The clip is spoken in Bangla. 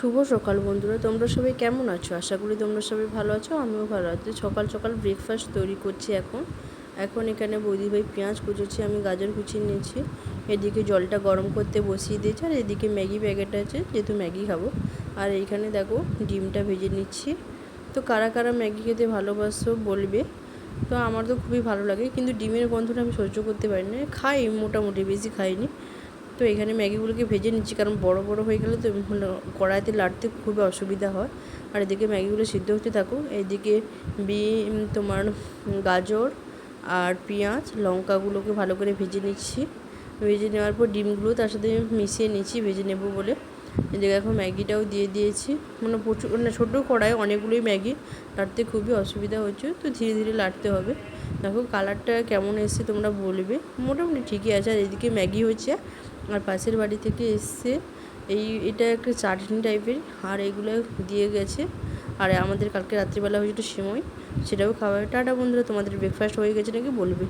শুভ সকাল বন্ধুরা, তোমরা সবাই কেমন আছো? আশা করি তোমরা সবাই ভালো আছো, আমিও ভালো আছি। সকাল সকাল ব্রেকফাস্ট তৈরি করছি এখন এখানে বৌদিভাই পেঁয়াজ কুচোচ্ছে, আমি গাজর কুচিয়ে নিয়েছি। এদিকে জলটা গরম করতে বসিয়ে দিয়েছি, আর এদিকে ম্যাগি প্যাকেট আছে, যেহেতু ম্যাগি খাবো। আর এইখানে দেখো ডিমটা ভেজে নিচ্ছি। তো কারা কারা ম্যাগি খেতে ভালোবাসো বলবে। তো আমার তো খুবই ভালো লাগে, কিন্তু ডিমের গন্ধটা আমি সহ্য করতে পারি না। খাই মোটামুটি, বেশি খাইনি। তো এখানে ম্যাগিগুলোকে ভেজে নিচ্ছি, কারণ বড় বড় হয়ে গেলে তো কড়াইতে লাড়তে খুবই অসুবিধা হয়। আর এদিকে ম্যাগিগুলো সিদ্ধ হতে থাকুক। এইদিকে তোমার গাজর আর পেঁয়াজ লঙ্কাগুলোকে ভালো করে ভেজে নিচ্ছি। ভেজে নেওয়ার পর ডিমগুলো তার সাথে মিশিয়ে নিচ্ছি ভেজে নেব বলে। এদিকে এখন ম্যাগিটাও দিয়ে দিয়েছি। প্রচুর ছোটো কড়াই অনেকগুলোই ম্যাগি, লাড়তে খুবই অসুবিধা হচ্ছে, তো ধীরে ধীরে লাড়তে হবে। দেখো কালারটা কেমন এসছে তোমরা বলবে। মোটামুটি ঠিকই আছে। আর এদিকে ম্যাগি হচ্ছে, আর পাশের বাড়ি থেকে এসছে এটা একটা চাটনি টাইপের, আর এগুলো দিয়ে গেছে। আর আমাদের কালকে রাত্রিবেলা হয়েছিল সিমই, সেটাও খাওয়া। টাটা বন্ধুরা, তোমাদের ব্রেকফাস্ট হয়ে গেছে নাকি বলবে।